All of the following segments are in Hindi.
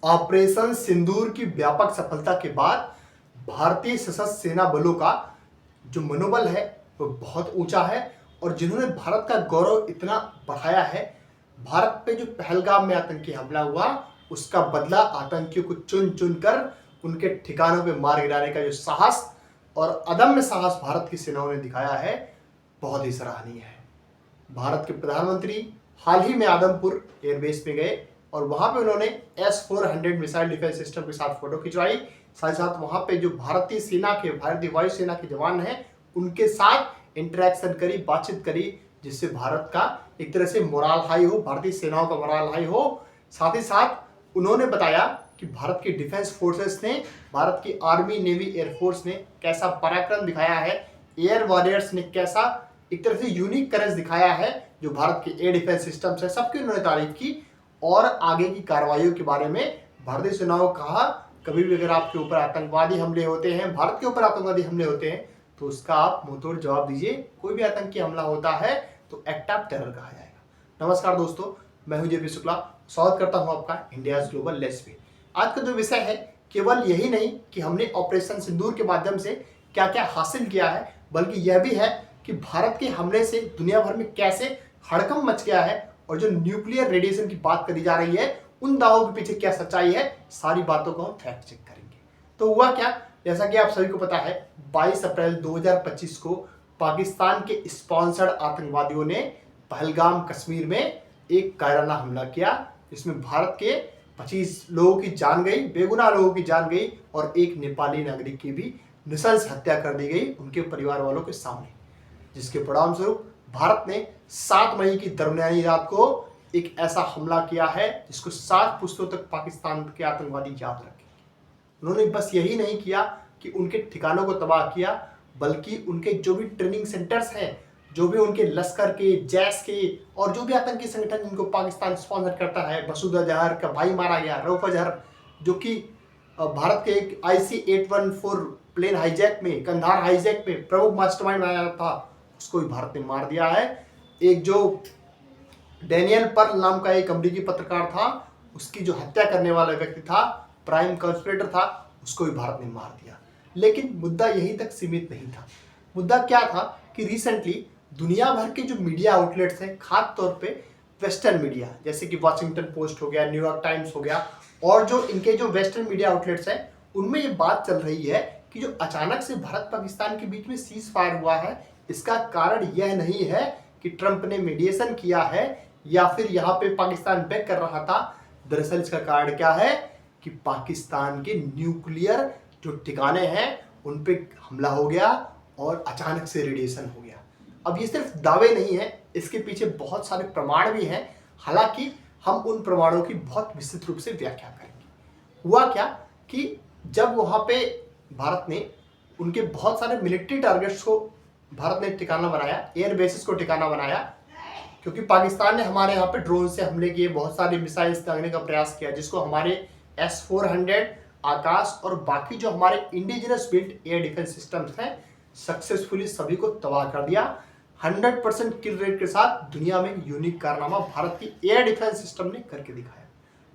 ऑपरेशन सिंदूर की व्यापक सफलता के बाद भारतीय सशस्त्र सेना बलों का जो मनोबल है वो बहुत ऊंचा है और जिन्होंने भारत का गौरव इतना बढ़ाया है। भारत पे जो पहलगाम में आतंकी हमला हुआ उसका बदला आतंकियों को चुन चुन कर उनके ठिकानों पे मार गिराने का जो साहस और अदम्य साहस भारत की सेनाओं ने दिखाया है बहुत ही सराहनीय है। भारत के प्रधानमंत्री हाल ही में आदमपुर एयरबेस पे गए और वहां पे उन्होंने S-400 मिसाइल डिफेंस सिस्टम के साथ फोटो खिंचवाई। साथ ही साथ वहां पे जो भारतीय वायुसेना के जवान हैं उनके साथ इंटरेक्शन करी, बातचीत करी, जिससे भारत का एक तरह से मोराल हाई हो, भारतीय सेनाओं का मोराल हाई हो। साथ ही साथ उन्होंने बताया कि भारत की डिफेंस फोर्सेस ने, भारत की आर्मी, नेवी, एयरफोर्स ने कैसा पराक्रम दिखाया है, एयर वॉरियर्स ने कैसा एक तरह से यूनिक करेज दिखाया है। जो भारत के एयर डिफेंस सिस्टम्स है सबकी उन्होंने तारीफ की और आगे की कार्रवाइयों के बारे में भारतीय सेनाओं को कहा कभी भी अगर आपके ऊपर आतंकवादी हमले होते हैं, भारत के ऊपर आतंकवादी हमले होते हैं, तो उसका आप मुंहतोड़ जवाब दीजिए। कोई भी आतंकी हमला होता है तो एक्ट ऑफ टेरर कहा जाएगा। नमस्कार दोस्तों, मैं हूं जेपी शुक्ला। स्वागत करता हूं आपका इंडियाज ग्लोबल लेट्स पे। आज का जो विषय है केवल यही नहीं कि हमने ऑपरेशन सिंदूर के माध्यम से क्या क्या हासिल किया है, बल्कि यह भी है कि भारत के हमले से दुनिया भर में कैसे हड़कंप मच गया है और जो न्यूक्लियर रेडिएशन की बात करी जा रही है उन दावों के पीछे क्या सच्चाई है, सारी बातों को हम फैक्ट चेक करेंगे। तो हुआ क्या, जैसा कि आप सभी को पता है 22 अप्रैल 2025 को पाकिस्तान के स्पॉन्सर्ड आतंकवादियों ने पहलगाम कश्मीर में एक कायराना हमला किया, जिसमें भारत के 25 लोगों की जान गई, बेगुनाह लोगों की जान गई और एक नेपाली नागरिक की भी नृशंस हत्या कर दी गई उनके परिवार वालों के सामने, जिसके परिणाम स्वरूप भारत ने 7 मई की दरमियानी रात को एक ऐसा हमला किया है जिसको 7 पुश्तों तक पाकिस्तान के आतंकवादी याद रखेंगे। उन्होंने बस यही नहीं किया कि उनके ठिकानों को तबाह किया, बल्कि उनके जो भी ट्रेनिंग सेंटर्स हैं, जो भी उनके लश्कर के, जैश के और जो भी आतंकी संगठन जिनको पाकिस्तान स्पॉन्सर करता है, मसूद अजहर का भाई मारा गया, रऊफ अजहर, जो कि भारत के एक IC-814 प्लेन हाईजैक में, कंधार हाईजैक में प्रमुख मास्टरमाइंड बनाया था, उसको भी भारत ने मार दिया है। एक जो डैनियल पर्ल नाम का एक अमेरिकी पत्रकार था, उसकी जो हत्या करने वाला व्यक्ति था, प्राइम कंस्पिरेटर था, उसको भी भारत ने मार दिया। लेकिन मुद्दा यहीं तक सीमित नहीं था। मुद्दा क्या था कि रिसेंटली दुनिया भर के जो मीडिया आउटलेट्स हैं, खास तौर पे वेस्टर्न मीडिया जैसे कि वॉशिंगटन पोस्ट हो गया, न्यूयॉर्क टाइम्स हो गया, और जो इनके जो वेस्टर्न मीडिया आउटलेट्स हैं उनमें ये बात चल रही है कि जो अचानक से भारत पाकिस्तान के बीच में सीज फायर हुआ है, इसका कारण यह नहीं है कि ट्रंप ने मीडिएशन किया है या फिर यहाँ पे पाकिस्तान बैक कर रहा था। दरअसल इसका कारण क्या है कि पाकिस्तान के न्यूक्लियर जो ठिकाने हैं उन पे हमला हो गया और अचानक से रेडिएशन हो गया। अब ये सिर्फ दावे नहीं है, इसके पीछे बहुत सारे प्रमाण भी हैं। हालांकि हम उन प्रमाणों की बहुत विस्तृत रूप से व्याख्या करेंगे। हुआ क्या कि जब वहाँ पे भारत ने उनके बहुत सारे मिलिट्री टारगेट्स को भारत ने ठिकाना बनाया, एयर बेसिस को ठिकाना बनाया, क्योंकि पाकिस्तान ने हमारे यहाँ पे ड्रोन से हमले किए, बहुत सारी मिसाइल्स दागने का प्रयास किया, जिसको हमारे S-400 आकाश और बाकी जो हमारे indigenous built air defence systems हैं सक्सेसफुली सभी को तबाह कर दिया। 100% किल रेट के साथ दुनिया में यूनिक कारनामा भारत की एयर डिफेंस सिस्टम ने करके दिखाया।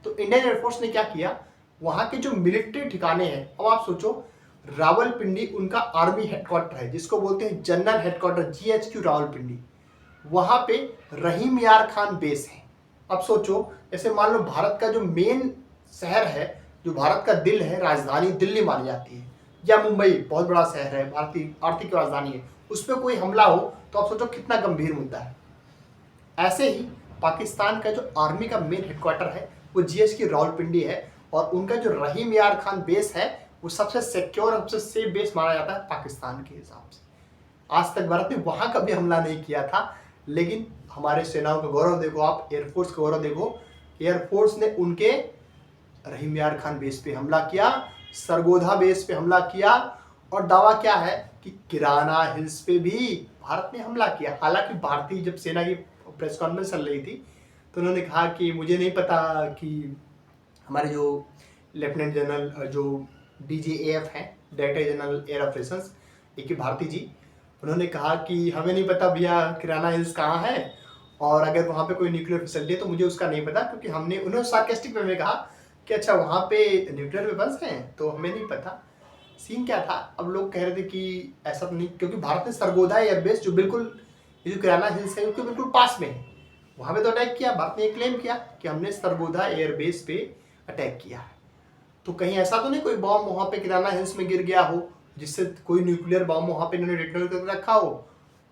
तो इंडियन एयरफोर्स ने क्या किया, वहाँ के जो मिलिट्री ठिकाने हैं, अब आप सोचो रावलपिंडी उनका आर्मी हेडक्वार्टर है, जिसको बोलते हैं जनरल हेडक्वार्टर, GHQ रावलपिंडी। वहां पे रहीम यार खान बेस है। अब सोचो, जैसे मान लो भारत का जो मेन शहर है, जो भारत का दिल है, राजधानी दिल्ली मानी जाती है, या मुंबई बहुत बड़ा शहर है, भारतीय आर्थिक राजधानी है, उस पर कोई हमला हो तो आप सोचो कितना गंभीर मुद्दा है। ऐसे ही पाकिस्तान का जो आर्मी का मेन हेडक्वार्टर है वो GHQ रावलपिंडी है, और उनका जो रहीम यार खान बेस है वो सबसे सिक्योर, सबसे सेफ बेस माना जाता है पाकिस्तान के हिसाब से। आज तक भारत ने वहां कभी हमला नहीं किया था, लेकिन हमारे सेनाओं का गौरव देखो आप, एयरफोर्स का गौरव देखो। एयरफोर्स ने उनके रहीम यार खान बेस पे हमला किया, सरगोधा बेस पे हमला किया, और दावा क्या है कि किराना हिल्स पे भी भारत ने हमला किया। हालांकि भारतीय जब सेना की प्रेस कॉन्फ्रेंस चल रही थी तो उन्होंने कहा कि मुझे नहीं पता कि हमारे जो लेफ्टिनेंट जनरल जो DGAF हैं, डायरेक्टर जनरल एयर ऑपरेशंस, एक भारती जी, उन्होंने कहा कि हमें नहीं पता भैया किराना हिल्स कहाँ है, और अगर वहाँ पे कोई न्यूक्लियर फैसिलिटी है तो मुझे उसका नहीं पता, क्योंकि हमने, उन्होंने सार्केस्टिक वे में कहा कि अच्छा वहाँ पे न्यूक्लियर वेपन्स हैं, तो हमें नहीं पता सीन क्या था। अब लोग कह रहे थे कि ऐसा तो नहीं, क्योंकि भारत ने सरगोधा एयरबेस जो बिल्कुल ये जो किराना हिल्स है उसके बिल्कुल पास में है, वहाँ पे तो अटैक किया। भारत ने क्लेम किया कि हमने सरगोधा एयरबेस पे अटैक किया है। तो कहीं ऐसा तो नहीं कोई बॉम्ब वहाँ पे किराना हिल्स में गिर गया हो, जिससे कोई न्यूक्लियर बॉम्ब वहाँ पे इन्होंने डिटोनेट करके रखा हो,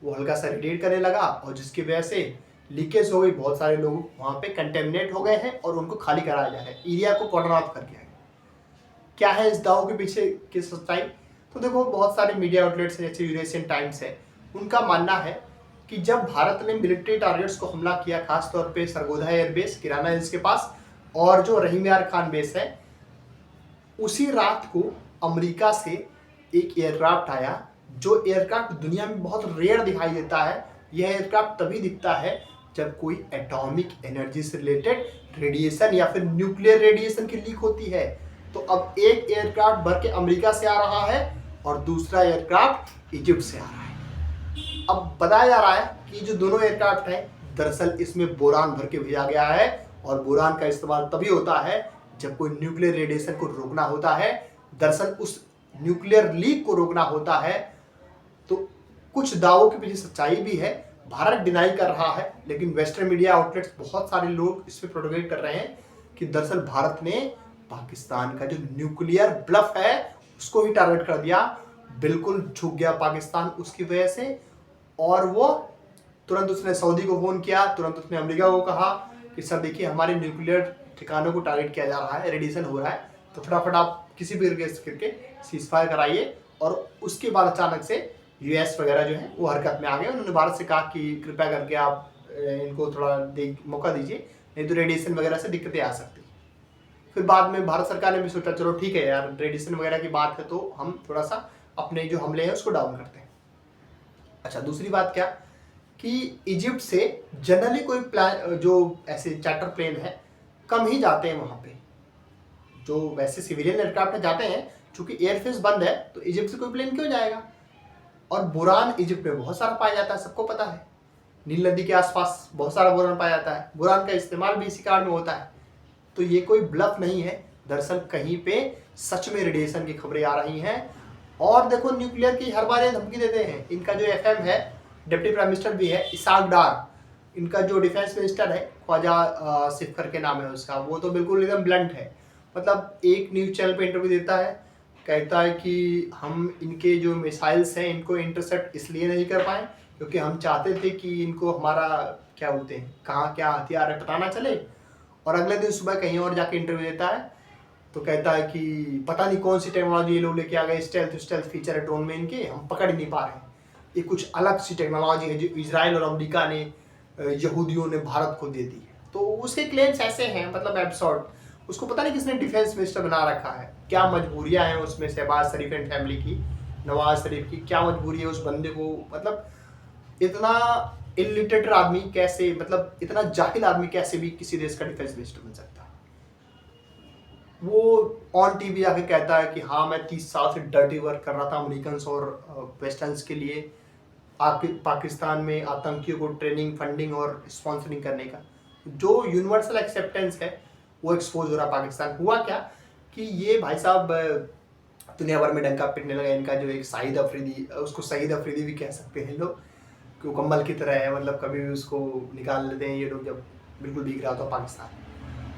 वो हल्का सा रेडिएट करने लगा और जिसकी वजह से लीकेज हो गई, बहुत सारे लोग वहाँ पे कंटेमिनेट हो गए हैं और उनको खाली कराया जा रहा है, एरिया को कॉर्डन ऑफ कर दिया है। क्या है इस दाव के पीछे की सच्चाई? तो देखो बहुत सारे मीडिया आउटलेट्स हैं, जैसे यूरेशियन टाइम्स है, उनका मानना है कि जब भारत ने मिलिट्री टारगेट्स को हमला किया, खासतौर पे सरगोधा एयरबेस किराना हिल्स के पास और जो रहीम यार खान बेस है, उसी रात को अमेरिका से एक एयरक्राफ्ट आया, जो एयरक्राफ्ट दुनिया में बहुत रेयर दिखाई देता है। यह एयरक्राफ्ट तभी दिखता है जब कोई एटॉमिक एनर्जी से रिलेटेड रेडिएशन या फिर न्यूक्लियर रेडिएशन की लीक होती है। तो अब एक एयरक्राफ्ट भर के अमेरिका से आ रहा है और दूसरा एयरक्राफ्ट इजिप्ट से आ रहा है। अब बताया जा रहा है कि जो दोनों एयरक्राफ्ट हैं, दरअसल इसमें बोरान भर के भेजा गया है और बोरान का इस्तेमाल तभी होता है जब कोई न्यूक्लियर रेडिएशन को रोकना होता है। दरअसल उस न्यूक्लियर लीक को रोकना होता है। तो कुछ दावों के पीछे सच्चाई भी है, भारत डिनाई कर रहा है, लेकिन वेस्टर्न मीडिया आउटलेट्स बहुत सारे लोग इस पर प्रोपेगेट कर रहे हैं कि दरअसल भारत ने पाकिस्तान का जो न्यूक्लियर ब्लफ है उसको ही टारगेट कर दिया। बिल्कुल झुक गया पाकिस्तान उसकी वजह से, और वो तुरंत उसने सऊदी को फोन किया, तुरंत उसने अमेरिका को कहा कि सर देखिए हमारे न्यूक्लियर ठिकानों को टारगेट किया जा रहा है, रेडिएशन हो रहा है, तो फटाफट आप किसी भी करके सीज फायर कराइए। और उसके बाद अचानक से यूएस वगैरह जो है वो हरकत में आ गए। उन्होंने भारत से कहा कि कृपया करके आप इनको थोड़ा मौका दीजिए, नहीं तो रेडिएशन वगैरह से दिक्कतें आ सकती। फिर बाद में भारत सरकार ने भी सोचा चलो ठीक है यार, रेडिएशन वगैरह की बात है तो हम थोड़ा सा अपने जो हमले हैं उसको डाउन करते हैं। अच्छा, दूसरी बात क्या कि इजिप्ट से जनरली कोई प्लान जो ऐसे चार्टर प्लेन है कम ही जाते हैं वहाँ पे, जो वैसे सिविलियन एयरक्राफ्ट जाते हैं। चूंकि एयरफेस बंद है तो इजिप्ट से कोई प्लेन क्यों जाएगा? और बोरान इजिप्ट में बहुत सारा पाया जाता है, सबको पता है। नील नदी के आसपास बहुत सारा बोरान पाया जाता है, बोरान का इस्तेमाल भी इसी कारण में होता है। तो ये कोई ब्लफ नहीं है, दरअसल कहीं पे सच में रेडिएशन की खबरें आ रही हैं। और देखो न्यूक्लियर की हर बार ये धमकी देते हैं। इनका जो एफएम है, डिप्टी प्राइम मिनिस्टर भी है इसाक डार, इनका जो डिफेंस मिनिस्टर है ख्वाजा सिफ करके नाम है उसका, वो तो बिल्कुल एकदम ब्लंट है। मतलब एक न्यूज चैनल पे इंटरव्यू देता है, कहता है कि हम इनके जो मिसाइल्स हैं इनको इंटरसेप्ट इसलिए नहीं कर पाए क्योंकि हम चाहते थे कि इनको हमारा क्या बोलते हैं कहाँ क्या हथियार है पता ना चले। और अगले दिन सुबह कहीं और जाके इंटरव्यू देता है तो कहता है कि पता नहीं कौन सी टेक्नोलॉजी ये लोग लेके आ गए, स्टेल्थ फीचर है ड्रोन में इनके, हम पकड़ नहीं पा रहे हैं। ये कुछ अलग सी टेक्नोलॉजी है जो इजराइल और अमेरिका ने यहूदियों ने भारत को दे दी है। तो उसके क्लेम्स ऐसे हैं, मतलब एब्सर्ड। उसको पता नहीं किसने डिफेंस मिनिस्टर बना रखा है, क्या मजबूरियां हैं उसमें शहबाज शरीफ एंड फैमिली की, नवाज शरीफ की क्या मजबूरी है उस बंदे को। मतलब इतना इलिटरेट आदमी कैसे, मतलब इतना जाहिल आदमी कैसे भी किसी देश का डिफेंस मिनिस्टर बन सकता है? वो ऑन टीवी आके कहता है कि हाँ मैं 30 साल से डर्टी वर्क कर रहा था अमेरिकन और वेस्टर्न्स के लिए, आपके पाकिस्तान में आतंकियों को ट्रेनिंग, फंडिंग और स्पॉन्सरिंग करने का। जो यूनिवर्सल एक्सेप्टेंस है वो एक्सपोज हो रहा पाकिस्तान। हुआ क्या कि ये भाई साहब दुनिया भर में डंका पिटने लगा इनका जो एक शाहिद अफरीदी, उसको शहीद अफरीदी भी कह सकते हैं लोग, कि वो कम्बल की तरह है, मतलब कभी भी उसको निकाल लेते हैं ये लोग। जब बिल्कुल भीग रहा था पाकिस्तान,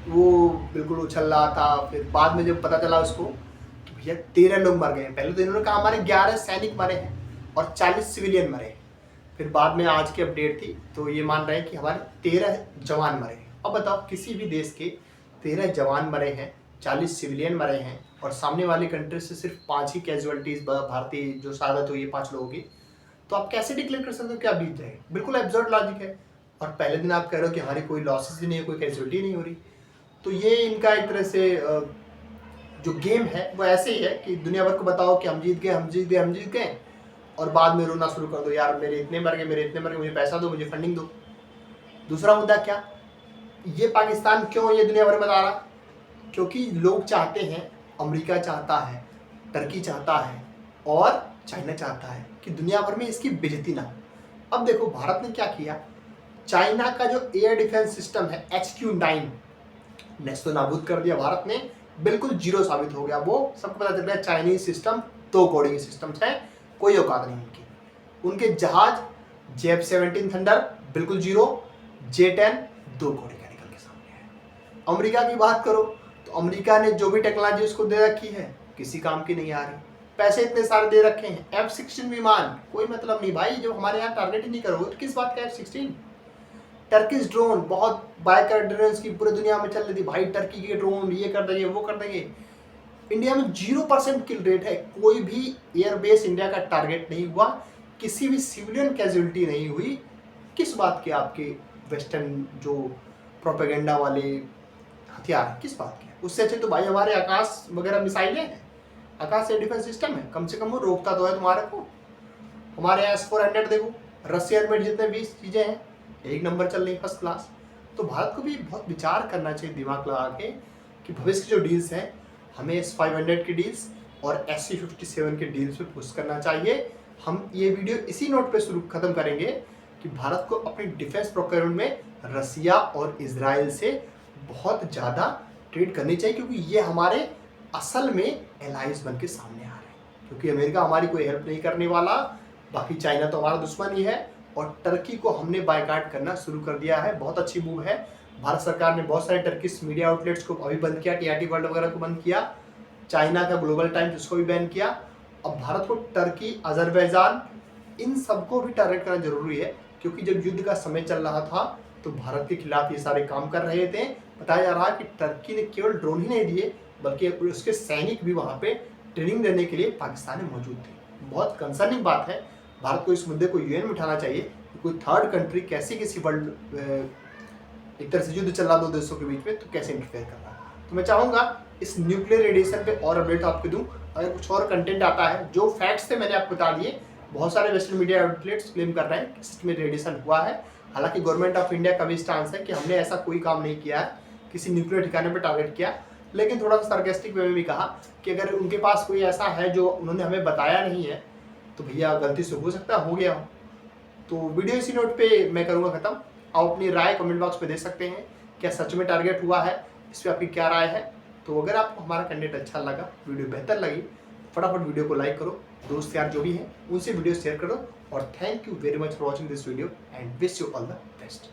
वो बिल्कुल उछल रहा था। फिर बाद में जब पता चला उसको कि भैया 13 लोग मर गए हैं, पहले तो इन्होंने कहा हमारे 11 सैनिक मरे हैं और 40 सिविलियन मरे हैं। फिर बाद में आज की अपडेट थी तो ये मान रहे हैं कि हमारे 13 जवान मरे हैं। अब बताओ किसी भी देश के 13 जवान मरे हैं, 40 सिविलियन मरे हैं और सामने वाली कंट्री से सिर्फ 5 ही कैजुअलिटीज भारतीय जो शहादत हुई है 5 लोगों की, तो आप कैसे डिक्लेयर कर सकते हो क्या बीत जाएगा? बिल्कुल एब्सर्ड लॉजिक है। और पहले दिन आप कह रहे हो कि हमारी कोई लॉसेस भी नहीं है, कोई कैजुअलिटी नहीं हो रही। तो ये इनका एक तरह से जो गेम है वो ऐसे ही है कि दुनिया भर को बताओ कि हम जीत गए, हम जीत गए, हम जीत गए, और बाद में रोना शुरू कर दो, यार मेरे इतने मर गए, मेरे इतने मर गए, मुझे पैसा दो, मुझे फंडिंग दो। दूसरा मुद्दा क्या, ये पाकिस्तान क्यों ये दुनिया भर में बता रहा? क्योंकि लोग चाहते हैं, अमेरिका चाहता है, टर्की चाहता है और चाइना चाहता है कि दुनिया भर में इसकी बेइज्जती ना हो। अब देखो भारत ने क्या किया, चाइना का जो एयर डिफेंस सिस्टम है HQ-9, नेस्तो नाबूद कर दिया भारत ने, बिल्कुल जीरो साबित हो गया वो। सबको पता चल गया चाइनीज सिस्टम दो कोडिंग सिस्टम्स हैं, कोई औकात नहीं उनकी। उनके जहाज JF-17 थंडर बिल्कुल जीरो, J-10 दो कोडिंग निकल के सामने है। अमेरिका की बात करो तो अमेरिका ने जो भी टेक्नोलॉजी उसको दे रखी है किसी काम की नहीं आ रही। पैसे इतने सारे दे रखे हैं, F-16 विमान कोई मतलब नहीं भाई, जो हमारे यहाँ टारगेट ही नहीं करोगे तो किस बात का F-16। टर्किश ड्रोन बहुत बायकर ड्रोन की पूरी दुनिया में चल रही थी भाई, टर्की के ड्रोन ये कर देंगे वो कर देंगे। इंडिया में 0% किल रेट है, कोई भी एयरबेस इंडिया का टारगेट नहीं हुआ, किसी भी सिविलियन कैजुअलिटी नहीं हुई। किस बात के आपके वेस्टर्न जो प्रोपेगेंडा वाले हथियार, किस बात के? उससे अच्छे तो भाई हमारे आकाश वगैरह मिसाइलें हैं, आकाश एयर डिफेंस सिस्टम है, कम से कम वो रोकता तो है तुम्हारे को। हमारे यहाँ S-400 देखो, रशियन में जितने भी चीज़ें हैं एक नंबर चल रही फर्स्ट क्लास। तो भारत को भी बहुत विचार करना चाहिए दिमाग लगा के कि भविष्य की जो डील्स हैं हमें S-500 की डील्स और SC-57 के डील्स पे पुश करना चाहिए। हम ये वीडियो इसी नोट पे शुरू खत्म करेंगे कि भारत को अपनी डिफेंस प्रोक्योरमेंट में रसिया और इजराइल से बहुत ज़्यादा ट्रेड करनी चाहिए, क्योंकि ये हमारे असल में एलाइज बन के सामने आ रहे हैं। क्योंकि अमेरिका हमारी कोई हेल्प नहीं करने वाला, बाकी चाइना तो हमारा दुश्मन ही है, और टर्की को हमने बायकाट करना शुरू कर दिया है। बहुत अच्छी मूव है। भारत सरकार ने बहुत सारे टर्किश मीडिया आउटलेट्स को अभी बंद किया, TRT वर्ल्ड वगैरह को बंद किया, चाइना का ग्लोबल टाइम्स उसको भी बैन किया। अब भारत को टर्की, अजरबैजान इन सबको भी टारगेट करना जरूरी है, क्योंकि जब युद्ध का समय चल रहा था तो भारत के खिलाफ ये सारे काम कर रहे थे। बताया जा रहा है कि टर्की ने केवल ड्रोन ही नहीं दिए बल्कि उसके सैनिक भी वहाँ पे ट्रेनिंग देने के लिए पाकिस्तान में मौजूद थे। बहुत कंसर्निंग बात है, भारत को इस मुद्दे को UN में उठाना चाहिए कि कोई थर्ड कंट्री कैसे किसी वर्ल्ड एक तरह से युद्ध चल रहा दो देशों के बीच में तो कैसे इंटरफेयर कर रहा है। तो मैं चाहूँगा इस न्यूक्लियर रेडिएशन पे और अपडेट आपको दूँ। अगर कुछ और कंटेंट आता है, जो फैक्ट्स थे मैंने आपको बता दिए। बहुत सारे वेस्टर्न मीडिया आउटलेट्स क्लेम कर रहे हैं कि इसमें रेडिएशन हुआ है, हालांकि गवर्नमेंट ऑफ इंडिया का भी स्टांस है कि हमने ऐसा कोई काम नहीं किया है, किसी न्यूक्लियर ठिकाने पर टारगेट किया। लेकिन थोड़ा सा सार्केस्टिक वे में भी कहा कि अगर उनके पास कोई ऐसा है जो उन्होंने हमें बताया नहीं है तो भैया गलती से हो सकता हो गया हो। तो वीडियो इसी नोट पे मैं करूँगा ख़त्म। आप अपनी राय कमेंट बॉक्स पे दे सकते हैं, क्या सच में टारगेट हुआ है, इस पर आपकी क्या राय है। तो अगर आपको हमारा कंटेंट अच्छा लगा, वीडियो बेहतर लगी, फटाफट वीडियो को लाइक करो, दोस्त यार जो भी हैं उनसे वीडियो शेयर करो। और thank you very much for watching this video and wish you all the best.